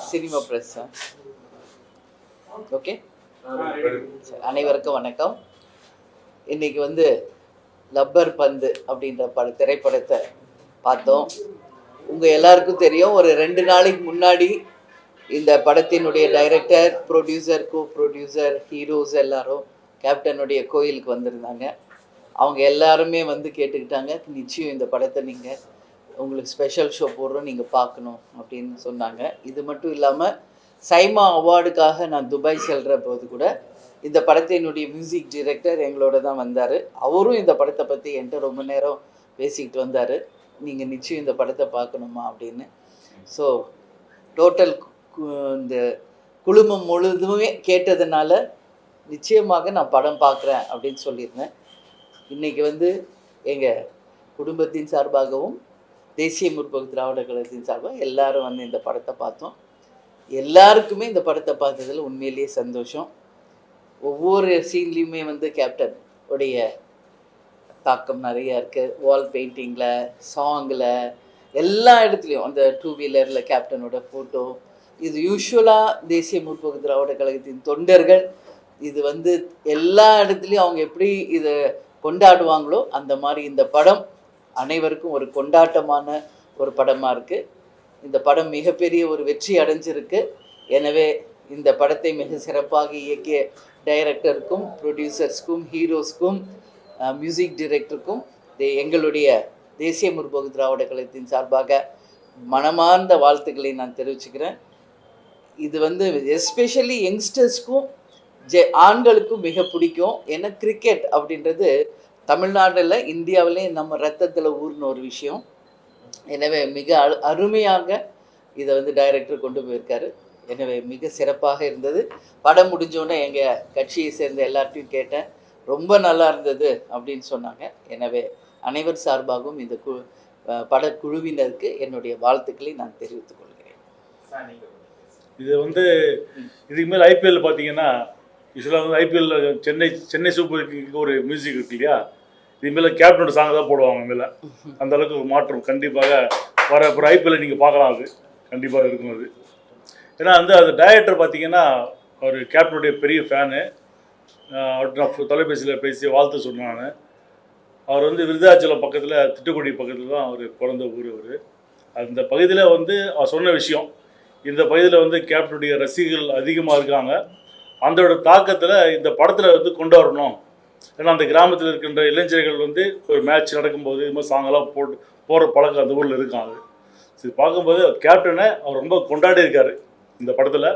Cinema press. Okay, அனைவருக்கும் வணக்கம். இன்னைக்கு வந்து லப்பர் பந்து அப்படின்ற திரைப்படத்தை பார்த்தோம். உங்கள் எல்லாருக்கும் தெரியும், ஒரு 2 நாளைக்கு முன்னாடி இந்த படத்தினுடைய டைரக்டர், ப்ரொடியூசர், கோ ப்ரொடியூசர், ஹீரோஸ் எல்லாரும் கேப்டனுடைய கோயிலுக்கு வந்திருந்தாங்க. அவங்க எல்லாருமே வந்து கேட்டுக்கிட்டாங்க, நிச்சயம் இந்த படத்தை நீங்கள் உங்களுக்கு ஸ்பெஷல் ஷோ போடுறோம், நீங்கள் பார்க்கணும் அப்படின்னு சொன்னாங்க. இது மட்டும் இல்லாமல் சைமா அவார்டுக்காக நான் துபாய் செல்கிற போது கூட இந்த படத்தினுடைய மியூசிக் டைரக்டர் எங்களோட தான் வந்தார். அவரும் இந்த படத்தை பற்றி என்கிட்ட ரொம்ப நேரம் பேசிக்கிட்டு வந்தார், நீங்கள் நிச்சயம் இந்த படத்தை பார்க்கணுமா அப்படின்னு. ஸோ டோட்டல் இந்த குழுமம் முழுதுமே கேட்டதுனால நிச்சயமாக நான் படம் பார்க்குறேன் அப்படின்னு சொல்லியிருந்தேன். இன்றைக்கி வந்து எங்கள் குடும்பத்தின் சார்பாகவும் தேசிய முற்போக்கு திராவிட கழகத்தின் சார்பாக எல்லாரும் வந்து இந்த படத்தை பார்த்தோம். எல்லாருக்குமே இந்த படத்தை பார்த்ததில் உண்மையிலேயே சந்தோஷம். ஒவ்வொரு சீன்லேயுமே வந்து கேப்டன் உடைய தாக்கம் நிறையா இருக்குது. வால் பெயிண்டிங்கில், சாங்கில், எல்லா இடத்துலையும் அந்த 2 வீலரில் கேப்டனோட ஃபோட்டோ. இது யூஸ்வலாக தேசிய முற்போக்கு திராவிட கழகத்தின் தொண்டர்கள் இது வந்து எல்லா இடத்துலையும் அவங்க எப்படி இதை கொண்டாடுவாங்களோ அந்த மாதிரி இந்த படம் அனைவருக்கும் ஒரு கொண்டாட்டமான ஒரு படமாக இருக்குது. இந்த படம் மிகப்பெரிய ஒரு வெற்றி அடைஞ்சிருக்கு. எனவே இந்த படத்தை மிக சிறப்பாக இயக்கிய டைரக்டருக்கும், ப்ரொடியூசர்ஸ்க்கும், ஹீரோஸ்க்கும், மியூசிக் டைரக்டருக்கும் எங்களுடைய தேசிய முற்போக்கு திராவிட கழகத்தின் சார்பாக மனமார்ந்த வாழ்த்துக்களை நான் தெரிவிச்சுக்கிறேன். இது வந்து எஸ்பெஷலி யங்ஸ்டர்ஸ்க்கும் ஆண்களுக்கும் மிக பிடிக்கும். ஏன்னா கிரிக்கெட் அப்படின்றது தமிழ்நாட்டில், இந்தியாவிலே நம்ம ரத்தத்தில் ஊர்ன ஒரு விஷயம். எனவே மிக அருமையாக இதை வந்து டைரக்டர் கொண்டு போயிருக்காரு. எனவே மிக சிறப்பாக இருந்தது. படம் முடிஞ்சோடனே எங்கள் கட்சியை சேர்ந்த எல்லார்ட்டையும் கேட்டேன், ரொம்ப நல்லா இருந்தது அப்படின்னு சொன்னாங்க. எனவே அனைவர் சார்பாகவும் இந்த படக்குழுவினருக்கு என்னுடைய வாழ்த்துக்களை நான் தெரிவித்துக் கொள்கிறேன். இது வந்து இதுக்கு மேலே ஐபிஎல் பார்த்தீங்கன்னா, யூஸ்வலாக வந்து ஐபிஎல்லில் சென்னை சூப்பர் கிங்க்கு ஒரு மியூசிக் இருக்கு இல்லையா, இதுமாரி கேப்டனோட சாங் தான் போடுவாங்க. மேலே அந்த அளவுக்கு ஒரு மாற்றம் கண்டிப்பாக வர அப்புறம் ஐபிஎல்லை நீங்கள் பார்க்கலாம். அது கண்டிப்பாக இருக்கும். அது ஏன்னா வந்து அது டைரக்டர் பார்த்தீங்கன்னா அவர் கேப்டனுடைய பெரிய ஃபேனு. அவர்கிட்ட நான் தொலைபேசியில் பேசி வாழ்த்து சொன்னேன். அவர் வந்து விருதாச்சலம் பக்கத்தில், திட்டுக்குடி பக்கத்தில் தான் அவர் பிறந்த ஊர். அவர் அந்த பகுதியில் வந்து அவர் சொன்ன விஷயம், இந்த பகுதியில் வந்து கேப்டனுடைய ரசிகர்கள் அதிகமாக இருக்காங்க, அதோட தாக்கத்தில் இந்த படத்தில் வந்து கொண்டு வரணும். ஏன்னா அந்த கிராமத்தில் இருக்கின்ற இளைஞர்கள் வந்து ஒரு மேட்ச் நடக்கும்போது இது மாதிரி சாங்கெல்லாம் போடுற பழக்கம் அந்த ஊரில் இருக்காங்க. இது பார்க்கும்போது கேப்டனை அவர் ரொம்ப கொண்டாடி இருக்கார் இந்த படத்தில்.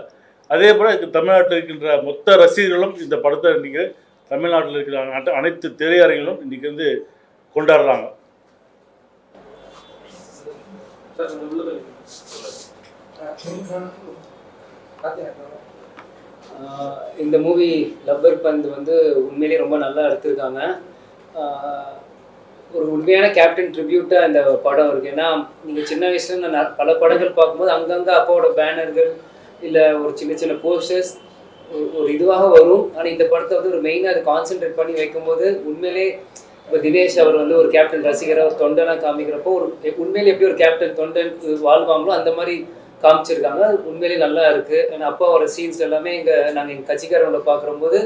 அதே போல் தமிழ்நாட்டில் இருக்கின்ற மொத்த ரசிகர்களும் இந்த படத்தை இன்றைக்கி தமிழ்நாட்டில் இருக்கிற அனைத்து திரையரங்களும் இன்றைக்கி வந்து கொண்டாடுறாங்க. இந்த மூவி லப்பர் பந்து வந்து உண்மையிலேயே ரொம்ப நல்லா எடுத்திருக்காங்க. ஒரு உண்மையான கேப்டன் ட்ரிபியூட்டாக இந்த படம் இருக்குது. ஏன்னா நீங்கள் சின்ன வயசுல நான் பல படங்கள் பார்க்கும்போது அங்கங்கே அப்பாவோட பேனர்கள் இல்லை ஒரு சின்ன சின்ன போஸ்டர்ஸ் ஒரு இதுவாக வரும். ஆனால் இந்த படத்தை வந்து ஒரு மெயினாக அதை கான்சென்ட்ரேட் பண்ணி வைக்கும்போது உண்மையிலே இப்போ தினேஷ் அவர் வந்து ஒரு கேப்டன் ரசிகராக ஒரு தொண்டனாக காமிக்கிறப்போ ஒரு உண்மையிலே எப்படி ஒரு கேப்டன் தொண்டன் வாழ்வாங்களோ அந்த மாதிரி காமிச்சிருக்காங்க. அது உண்மையிலேயே நல்லா இருக்குது. ஏன்னா அப்பாவோட சீன்ஸ் எல்லாமே நாங்கள் எங்கள் கட்சிக்காரங்கள பார்க்கும்போது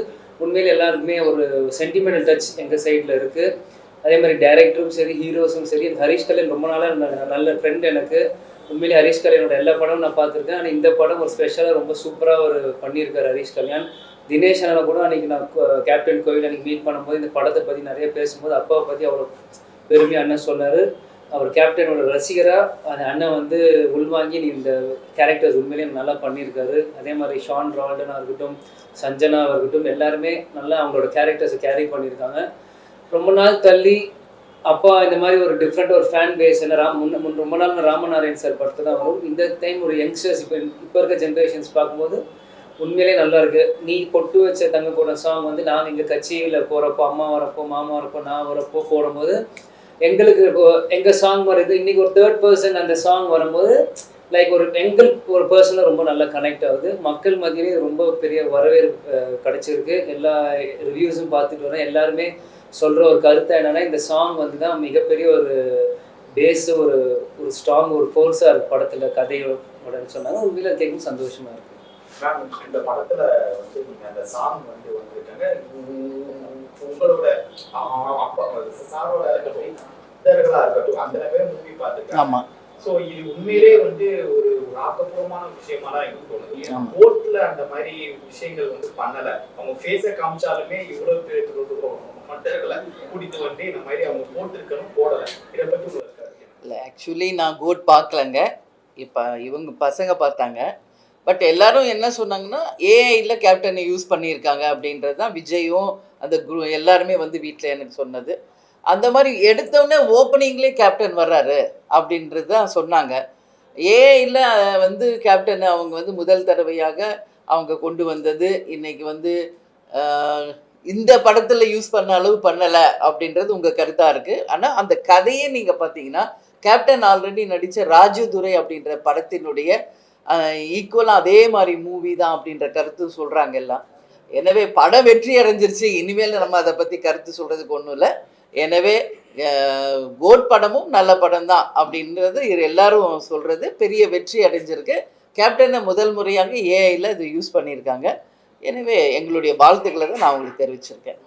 உண்மையிலே எல்லாருக்குமே ஒரு சென்டிமெண்டல் டச் எங்கள் சைடில் இருக்குது. அதே மாதிரி டைரக்டரும் சரி, ஹீரோஸும் சரி. ஹரிஷ் கல்யாண் ரொம்ப நாளாக நல்ல ஃப்ரெண்ட் எனக்கு. உண்மையிலே ஹரிஷ் கல்யாணோட எல்லா படமும் நான் பார்த்துருக்கேன். ஆனால் இந்த படம் ஒரு ஸ்பெஷலாக ரொம்ப சூப்பராக ஒரு பண்ணியிருக்காரு ஹரிஷ் கல்யாண். தினேஷ் அண்ணனை கூட அன்றைக்கி நான் கேப்டன் கோவில் அன்றைக்கி மீட் பண்ணும்போது இந்த படத்தை பற்றி நிறைய பேசும்போது அப்பாவை பற்றி அவ்வளோ பெருமையாக அண்ணன் சொன்னார். அவர் கேப்டனோட ரசிகராக அந்த அண்ணன் வந்து உள்வாங்கி இந்த கேரக்டர்ஸ் உண்மையிலேயே நல்லா பண்ணியிருக்காரு. அதே மாதிரி ஷான் ரால்டனாக இருக்கட்டும், சஞ்சனாவாக இருக்கட்டும், எல்லாருமே நல்லா அவங்களோட கேரக்டர்ஸை கேரி பண்ணியிருக்காங்க. ரொம்ப நாள் தள்ளி அப்பா இந்த மாதிரி ஒரு டிஃப்ரெண்ட் ஒரு ஃபேன் பேஸ் என்ன ரொம்ப நாள் ராமநாராயண் சார் படத்தை தான் வரும். இந்த டைம் ஒரு யங்ஸ்டர்ஸ் இப்போ இருக்க ஜென்ரேஷன்ஸ் பார்க்கும்போது உண்மையிலே நல்லா இருக்குது. நீ பொட்டு வச்ச தங்க கூட சாங் வந்து நாங்கள் எங்கள் கட்சியில் போகிறப்போ, அம்மா வரப்போ, மாமா வரப்போ, நான் வரப்போ போடும்போது எங்களுக்கு எங்கள் சாங் வருது. இன்றைக்கி ஒரு 3rd person அந்த சாங் வரும்போது லைக் எங்களுக்கு ஒரு பர்சனாக ரொம்ப நல்லா கனெக்ட் ஆகுது. மக்கள் மத்தியிலே ரொம்ப பெரிய வரவேற்பு கிடச்சிருக்கு. எல்லா ரிவ்யூஸும் பார்த்துட்டு வரேன். எல்லாருமே சொல்கிற ஒரு கருத்தை என்னென்னா, இந்த சாங் வந்து தான் மிகப்பெரிய ஒரு பேஸு, ஒரு ஸ்ட்ராங் ஒரு ஃபோர்ஸாக இருக்குது படத்தில். உடனே சொன்னாங்க. உண்மையில கேட்கும் சந்தோஷமா இருக்கு. இந்த படத்துல வந்து நீங்க அந்த சாங் வந்து வந்திருக்காங்க. உங்களோட அப்பா சாரோட இருக்கட்டும் அந்த மூவி பார்த்துருக்காங்க. ஆமா. ஸோ இது உண்மையிலே வந்து ஒரு ஆக்கப்பூர்வமான விஷயமா தான் எனக்கு தோணுது. கோர்ட்ல அந்த மாதிரி விஷயங்கள் வந்து பண்ணல. அவங்க ஃபேஸை காமிச்சாலுமே இவ்வளவு பேர் மற்றவர்களை கூட்டிட்டு வந்து இந்த மாதிரி அவங்க போட்டிருக்கணும் போடலை. இதை பற்றி உங்களுக்கு இல்லை, ஆக்சுவலி நான் கோட் பார்க்கலங்க. இப்போ இவங்க பசங்க பார்த்தாங்க. பட் எல்லாரும் என்ன சொன்னாங்கன்னா ஏஐயில் கேப்டனை யூஸ் பண்ணியிருக்காங்க அப்படின்றது தான் விஜயும் அந்த எல்லாருமே வந்து வீட்டில் எனக்கு சொன்னது. அந்த மாதிரி எடுத்தோடனே ஓப்பனிங்லேயே கேப்டன் வர்றாரு அப்படின்றது தான் சொன்னாங்க. ஏஐயில் வந்து கேப்டன் அவங்க வந்து முதல் தடவையாக அவங்க கொண்டு வந்தது இன்னைக்கு வந்து இந்த படத்தில் யூஸ் பண்ண அளவு பண்ணலை அப்படின்றது உங்கள் கருத்தாக இருக்குது. ஆனால் அந்த கதையே நீங்கள் பார்த்தீங்கன்னா கேப்டன் ஆல்ரெடி நடித்த ராஜதுரை அப்படின்ற படத்தினுடைய ஈக்குவலாக அதே மாதிரி மூவி தான் அப்படின்ற கருத்து சொல்கிறாங்க எல்லாம். எனவே படம் வெற்றி அடைஞ்சிருச்சு, இனிமேல் நம்ம அதை பற்றி கருத்து சொல்கிறதுக்கு ஒன்றும் இல்லை. எனவே கோட் படமும் நல்ல படம் தான் அப்படின்றது எல்லாரும் சொல்கிறது. பெரிய வெற்றி அடைஞ்சிருக்கு. கேப்டனை முதல் முறையாக ஏஐயில் இது யூஸ் பண்ணியிருக்காங்க. எனவே எங்களுடைய வாழ்த்துக்களை தான் நான் உங்களுக்கு தெரிவிச்சிருக்கேன்.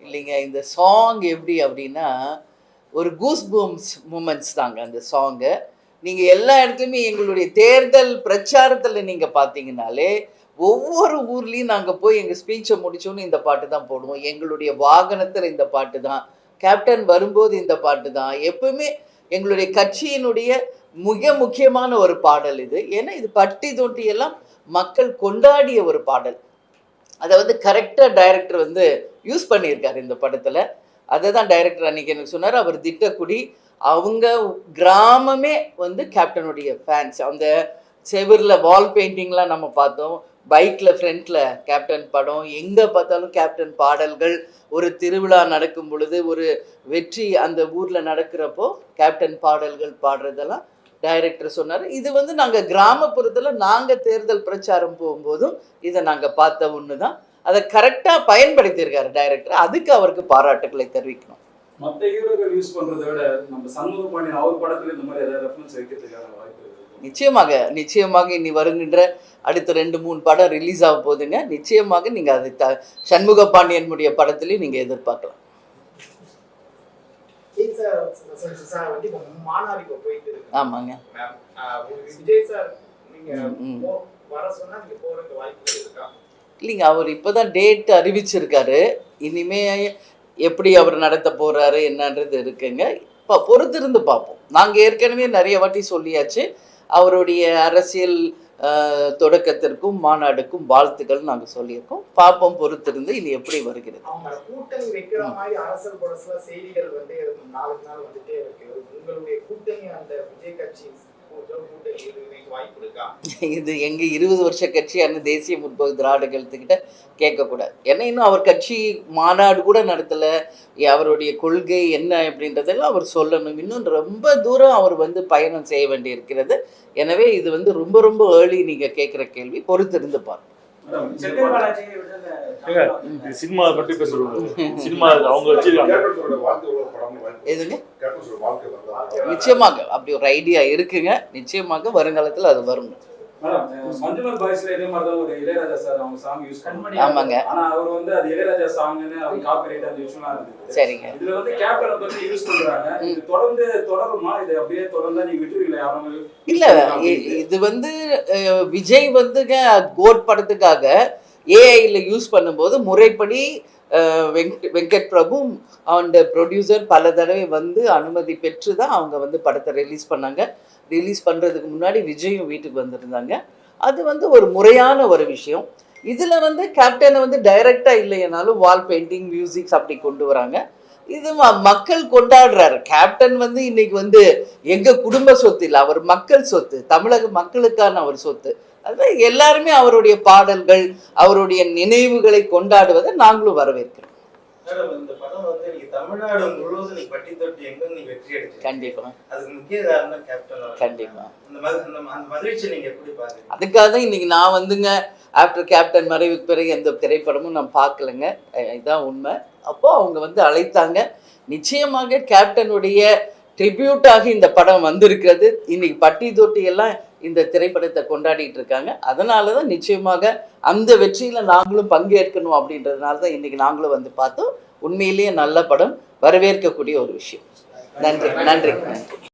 இல்லைங்க, இந்த சாங் எப்படி அப்படின்னா ஒரு கூஸ் பூம்ஸ் மூமெண்ட்ஸ் தாங்க அந்த சாங்கு. நீங்கள் எல்லா இடத்துலையுமே எங்களுடைய தேர்தல் பிரச்சாரத்தில் நீங்கள் பார்த்தீங்கன்னாலே ஒவ்வொரு ஊர்லேயும் நாங்கள் போய் எங்கள் ஸ்பீச்சை முடிச்சோன்னு இந்த பாட்டு தான் போடுவோம். எங்களுடைய வாகனத்தில் இந்த பாட்டு தான், கேப்டன் வரும்போது இந்த பாட்டு தான். எப்பவுமே எங்களுடைய கட்சியினுடைய மிக முக்கியமான ஒரு பாடல் இது. ஏன்னா இது பட்டி தொட்டியெல்லாம் மக்கள் கொண்டாடிய ஒரு பாடல். அதை வந்து கரெக்டாக டைரக்டர் வந்து யூஸ் பண்ணியிருக்காரு இந்த படத்தில். அதை தான் டைரக்டர் அன்றைக்கி எனக்கு சொன்னார். அவர் திட்டக்குடி அவங்க கிராமமே வந்து கேப்டனுடைய ஃபேன்ஸ். அந்த செவரில் வால் பெயிண்டிங்லாம் நம்ம பார்த்தோம். பைக்கில் ஃப்ரண்ட்டில் கேப்டன் படம், எங்கே பார்த்தாலும் கேப்டன் பாடல்கள். ஒரு திருவிழா நடக்கும் பொழுது, ஒரு வெற்றி அந்த ஊரில் நடக்கிறப்போ கேப்டன் பாடல்கள் பாடுறதெல்லாம் டைரக்டர் சொன்னார். இது வந்து நாங்கள் கிராமப்புறத்தில் நாங்கள் தேர்தல் பிரச்சாரம் போகும்போதும் இதை நாங்கள் பார்த்த ஒன்று தான். அதை கரெக்டாக பயன்படுத்தியிருக்காரு டைரக்டர். அதுக்கு அவருக்கு பாராட்டுக்களை தெரிவிக்கணும். மற்ற ஹீரோக்கள் யூஸ் பண்ணுறதை விட நம்ம சண்முக பாண்டியன் அவர் படத்தில் இந்த மாதிரி ஏதாவது ரெஃபரன்ஸ் வைக்கிறதுக்கான வாய்ப்பு இருக்கு? நிச்சயமாக இனி வருகின்ற அடுத்த 2-3 படம் ரிலீஸ் ஆக போகுதுங்க. நிச்சயமாக நீங்கள் அது சண்முக பாண்டியனுடைய படத்துலையும் நீங்கள் எதிர்பார்க்கலாம். ஆமாங்க. இல்லைங்க, அவர் இப்போ தான் டேட் அறிவிச்சிருக்காரு. இனிமே எப்படி அவர் நடத்த போகிறாரு என்னன்றது இருக்குங்க. இப்போ பொறுத்திருந்து பார்ப்போம். நாங்கள் ஏற்கனவே நிறைய வாட்டி சொல்லியாச்சு. அவருடைய அரசியல் தொடக்கத்திற்கும் மாநாடுக்கும் வாழ்த்துக்கள் நாங்கள் சொல்லியிருக்கோம். பார்ப்போம், பொறுத்திருந்து இனி எப்படி வருகிறது. கூட்டணி வைக்கிற மாதிரி அரசியல் படத்துல செய்திகள் வந்து நாளுக்கு நாள் வந்துட்டே இருக்கு. உங்களுடைய கூட்டணி அந்த விஜய் கட்சி இது எங்க 20 வருஷ கட்சியான தேசிய முற்போக்கு திராவிட கழகத்துக்கிட்ட கேட்கக்கூடாது. ஏன்னா இன்னும் அவர் கட்சி மாநாடு கூட நடத்தலை. அவருடைய கொள்கை என்ன அப்படின்றதெல்லாம் அவர் சொல்லணும். இன்னும் ரொம்ப தூரம் அவர் வந்து பயணம் செய்ய வேண்டி இருக்கிறது. எனவே இது வந்து ரொம்ப ரொம்ப ஏர்லி நீங்கள் கேட்குற கேள்வி. பொறுத்திருந்து பார்ப்போம். சினிமா பற்றி பேசுறோம். சினிமா அவங்க வச்சிருக்காங்க. எதுங்க? நிச்சயமாக அப்படி ஒரு ஐடியா இருக்குங்க. நிச்சயமாக வருங்காலத்தில் அது வருங்க. மஞ்சுமல் பாய்ஸ்ல இதே மாதிரி தான் ஒரு இளையராஜா சார் அவங்க சாங் யூஸ் பண்ணாங்க. ஆமாங்க. ஆனா அவர் வந்து அது இளையராஜா சாங்னு அவர் காப்பிரைட் அந்த இஷ்யூலாம் இருந்துச்சு. சரிங்க. இதுல வந்து கேப்டன் பத்தி யூஸ் பண்றாங்க. இது தொடருமா? இது அப்படியே தொடர்ந்தா நீங்க விட்டுருவீங்களா யாரும்? இல்ல, இது வந்து விஜய் வந்துங்க கோட் படத்துக்காக ஏஐல யூஸ் பண்ணும்போது முறைப்படி வெங்கட் பிரபு அண்ட் ப்ரொடியூசர் பல தடவை வந்து அனுமதி பெற்று தான் அவங்க வந்து படத்தை ரிலீஸ் பண்ணாங்க. ரிலீஸ் பண்ணுறதுக்கு முன்னாடி விஜயும் வீட்டுக்கு வந்திருந்தாங்க. அது வந்து ஒரு முறையான ஒரு விஷயம். இதில் வந்து கேப்டனை வந்து டைரெக்டாக இல்லைனாலும் வால் பெயிண்டிங், மியூசிக்ஸ் அப்படி கொண்டு வராங்க. இது மக்கள் கொண்டாடுறாரு. கேப்டன் வந்து இன்னைக்கு வந்து எங்கள் குடும்ப சொத்து இல்லை, அவர் மக்கள் சொத்து, தமிழக மக்களுக்கான அவர் சொத்து. அதுதான் எல்லாருமே அவருடைய பாடல்கள், அவருடைய நினைவுகளை கொண்டாடுவதை நாங்களும் வரவேற்கிறோம். இந்த படம் வந்து நீங்க தமிழ்நாடு முழுவதும் நீங்க பட்டி தொட்டி எங்க நீங்க வெற்றி அடிச்சீங்க. கண்டிப்பா. அதுக்கு முக்கிய காரணம் கேப்டன். கண்டிப்பா. அந்த மகிழ்ச்சி நீங்க எப்படி பாருங்க? அதுக்காக தான் இன்னைக்கு நான் வந்துங்க ஆஃப்டர் கேப்டன் மறைவுக்கு பிறகு எந்த திரைப்படமும் நான் பார்க்கலங்க. இதுதான் உண்மை. அப்போ அவங்க வந்து அழைத்தாங்க. நிச்சயமாக கேப்டனுடைய ட்ரிபியூட்டாக இந்த படம் வந்திருக்கிறது. இன்னைக்கு பட்டி தொட்டி எல்லாம் இந்த திரைப்படத்தை கொண்டாடிட்டு இருக்காங்க. அதனால தான் நிச்சயமாக அந்த வெற்றியில் நாங்களும் பங்கேற்கணும் அப்படின்றதுனால தான் இன்னைக்கு நாங்களும் வந்து பார்த்தோம். உண்மையிலேயே நல்ல படம், வரவேற்கக்கூடிய ஒரு விஷயம். நன்றி நன்றி நன்றி.